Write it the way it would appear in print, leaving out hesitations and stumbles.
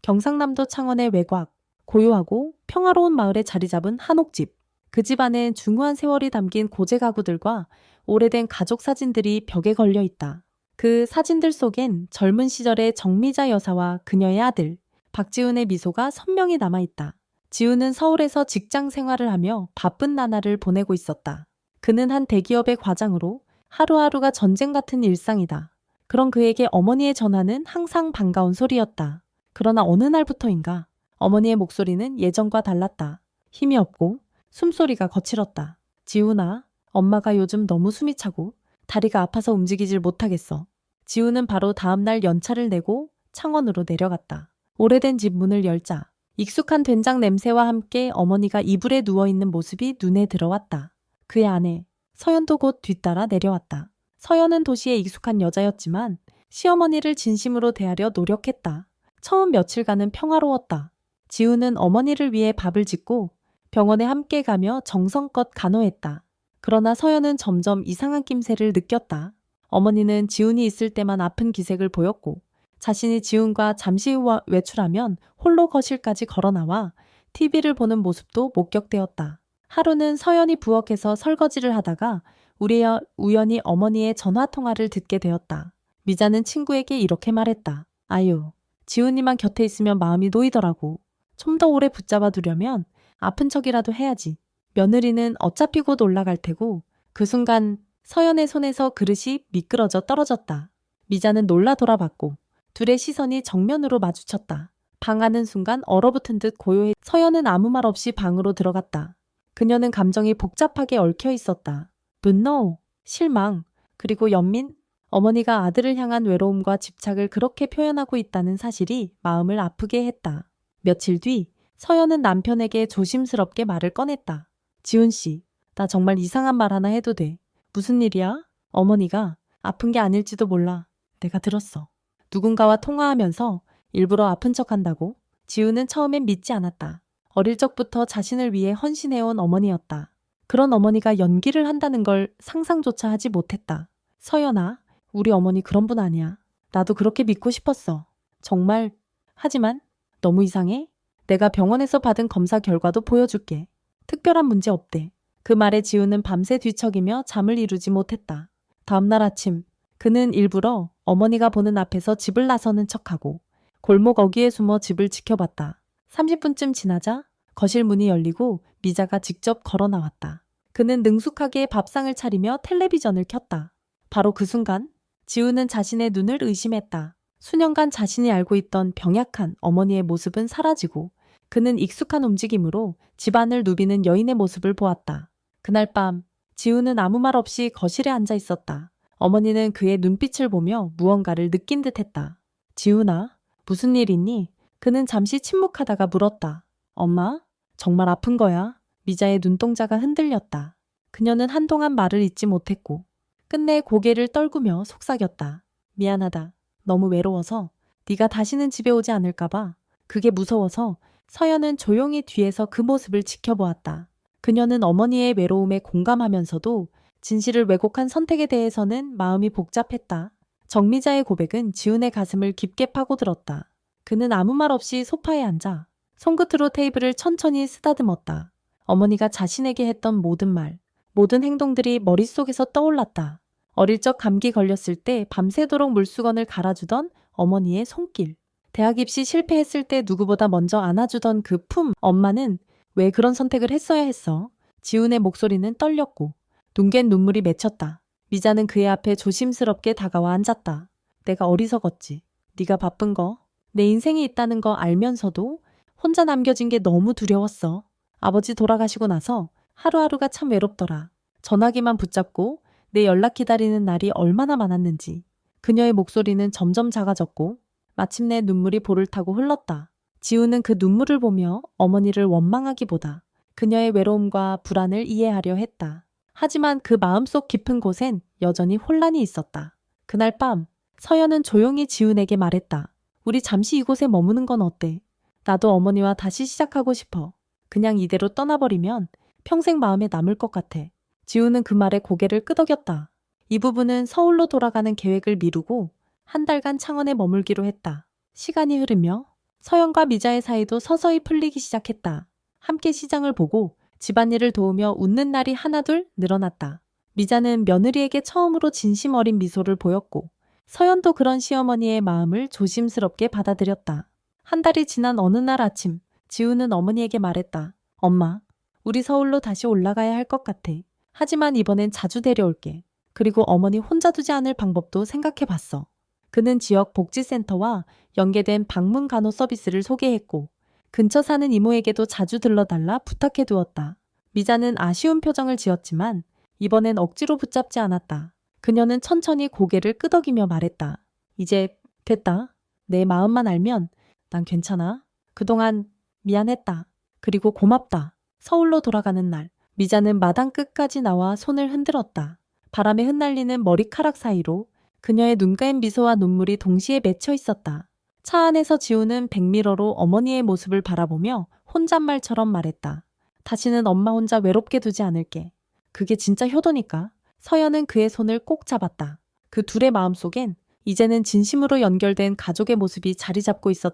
경상남도 창원의 외곽, 고요하고 평화로운 마을에 자리 잡은 한옥집. 그 집 안엔 중후한 세월이 담긴 고제 가구들과 오래된 가족 사진들이 벽에 걸려 있다. 그 사진들 속엔 젊은 시절의 정미자 여사와 그녀의 아들, 박지훈의 미소가 선명히 남아있다. 지훈은 서울에서 직장 생활을 하며 바쁜 나날을 보내고 있었다. 그는 한 대기업의 과장으로 하루하루가 전쟁 같은 일상이다. 그런 그에게 어머니의 전화는 항상 반가운 소리였다. 그러나 어느 날부터인가 어머니의 목소리는 예전과 달랐다. 힘이 없고 숨소리가 거칠었다. 지훈아, 엄마가 요즘 너무 숨이 차고 다리가 아파서 움직이질 못하겠어. 지훈은 바로 다음날 연차를 내고 창원으로 내려갔다. 오래된 집 문을 열자 익숙한 된장 냄새와 함께 어머니가 이불에 누워있는 모습이 눈에 들어왔다. 그의 아내 서연도 곧 뒤따라 내려왔다. 서연은 도시에 익숙한 여자였지만 시어머니를 진심으로 대하려 노력했다. 처음 며칠간은 평화로웠다. 지훈은 어머니를 위해 밥을 짓고 병원에 함께 가며 정성껏 간호했다. 그러나 서연은 점점 이상한 낌새를 느꼈다. 어머니는 지훈이 있을 때만 아픈 기색을 보였고 자신이 지훈과 잠시 후 외출하면 홀로 거실까지 걸어나와 TV를 보는 모습도 목격되었다. 하루는 서연이 부엌에서 설거지를 하다가 우연히 어머니의 전화통화를 듣게 되었다. 미자는 친구에게 이렇게 말했다. 아유, 지훈이만 곁에 있으면 마음이 놓이더라고. 좀 더 오래 붙잡아 두려면 아픈 척이라도 해야지. 며느리는 어차피 곧 올라갈 테고. 그 순간 서연의 손에서 그릇이 미끄러져 떨어졌다. 미자는 놀라 돌아봤고 둘의 시선이 정면으로 마주쳤다. 방하는 순간 얼어붙은 듯 고요해. 서연은 아무 말 없이 방으로 들어갔다. 그녀는 감정이 복잡하게 얽혀 있었다. 분노, 실망, 그리고 연민? 어머니가 아들을 향한 외로움과 집착을 그렇게 표현하고 있다는 사실이 마음을 아프게 했다. 며칠 뒤 서연은 남편에게 조심스럽게 말을 꺼냈다. 지훈 씨, 나 정말 이상한 말 하나 해도 돼. 무슨 일이야? 어머니가 아픈 게 아닐지도 몰라. 내가 들었어. 누군가와 통화하면서 일부러 아픈 척한다고? 지훈은 처음엔 믿지 않았다. 어릴 적부터 자신을 위해 헌신해온 어머니였다. 그런 어머니가 연기를 한다는 걸 상상조차 하지 못했다. 서연아, 우리 어머니 그런 분 아니야. 나도 그렇게 믿고 싶었어. 정말. 하지만 너무 이상해? 내가 병원에서 받은 검사 결과도 보여줄게. 특별한 문제 없대. 그 말에 지훈은 밤새 뒤척이며 잠을 이루지 못했다. 다음날 아침 그는 일부러 어머니가 보는 앞에서 집을 나서는 척하고 골목 어귀에 숨어 집을 지켜봤다. 30분쯤 지나자 거실 문이 열리고 미자가 직접 걸어 나왔다. 그는 능숙하게 밥상을 차리며 텔레비전을 켰다. 바로 그 순간 지훈은 자신의 눈을 의심했다. 수년간 자신이 알고 있던 병약한 어머니의 모습은 사라지고 그는 익숙한 움직임으로 집안을 누비는 여인의 모습을 보았다. 그날 밤 지훈은 아무 말 없이 거실에 앉아 있었다. 어머니는 그의 눈빛을 보며 무언가를 느낀 듯했다. 지훈아, 무슨 일 있니? 그는 잠시 침묵하다가 물었다. 엄마? 정말 아픈 거야? 미자의 눈동자가 흔들렸다. 그녀는 한동안 말을 잇지 못했고 끝내 고개를 떨구며 속삭였다. 미안하다. 너무 외로워서 네가 다시는 집에 오지 않을까 봐. 그게 무서워서. 서연은 조용히 뒤에서 그 모습을 지켜보았다. 그녀는 어머니의 외로움에 공감하면서도 진실을 왜곡한 선택에 대해서는 마음이 복잡했다. 정미자의 고백은 지훈의 가슴을 깊게 파고들었다. 그는 아무 말 없이 소파에 앉아 손끝으로 테이블을 천천히 쓰다듬었다. 어머니가 자신에게 했던 모든 말, 모든 행동들이 머릿속에서 떠올랐다. 어릴 적 감기 걸렸을 때 밤새도록 물수건을 갈아주던 어머니의 손길. 대학 입시 실패했을 때 누구보다 먼저 안아주던 그 품. 엄마는 왜 그런 선택을 했어야 했어? 지훈의 목소리는 떨렸고 둥근 눈물이 맺혔다. 미자는 그의 앞에 조심스럽게 다가와 앉았다. 내가 어리석었지. 네가 바쁜 거, 내 인생이 있다는 거 알면서도 혼자 남겨진 게 너무 두려웠어. 아버지 돌아가시고 나서 하루하루가 참 외롭더라. 전화기만 붙잡고 내 연락 기다리는 날이 얼마나 많았는지. 그녀의 목소리는 점점 작아졌고 마침내 눈물이 볼을 타고 흘렀다. 지훈은 그 눈물을 보며 어머니를 원망하기보다 그녀의 외로움과 불안을 이해하려 했다. 하지만 그 마음속 깊은 곳엔 여전히 혼란이 있었다. 그날 밤 서연은 조용히 지훈에게 말했다. 우리 잠시 이곳에 머무는 건 어때? 나도 어머니와 다시 시작하고 싶어. 그냥 이대로 떠나버리면 평생 마음에 남을 것 같아. 지훈은 그 말에 고개를 끄덕였다. 이 부부는 서울로 돌아가는 계획을 미루고 한 달간 창원에 머물기로 했다. 시간이 흐르며 서연과 미자의 사이도 서서히 풀리기 시작했다. 함께 시장을 보고 집안일을 도우며 웃는 날이 하나둘 늘어났다. 미자는 며느리에게 처음으로 진심 어린 미소를 보였고 서연도 그런 시어머니의 마음을 조심스럽게 받아들였다. 한 달이 지난 어느 날 아침, 지우는 어머니에게 말했다. 엄마, 우리 서울로 다시 올라가야 할 것 같아. 하지만 이번엔 자주 데려올게. 그리고 어머니 혼자 두지 않을 방법도 생각해 봤어. 그는 지역 복지센터와 연계된 방문 간호 서비스를 소개했고 근처 사는 이모에게도 자주 들러달라 부탁해 두었다. 미자는 아쉬운 표정을 지었지만 이번엔 억지로 붙잡지 않았다. 그녀는 천천히 고개를 끄덕이며 말했다. 이제 됐다. 내 마음만 알면 난 괜찮아. 그동안 미안했다. 그리고 고맙다. 서울로 돌아가는 날, 미자는 마당 끝까지 나와 손을 흔들었다. 바람에 흩날리는 머리카락 사이로 그녀의 눈가엔 미소와 눈물이 동시에 맺혀 있었다. 차 안에서 지우는 백미러로 어머니의 모습을 바라보며 혼잣말처럼 말했다. 다시는 엄마 혼자 외롭게 두지 않을게. 그게 진짜 효도니까. 서연은 그의 손을 꼭 잡았다. 그 둘의 마음속엔 이제는 진심으로 연결된 가족의 모습이 자리 잡고 있었다.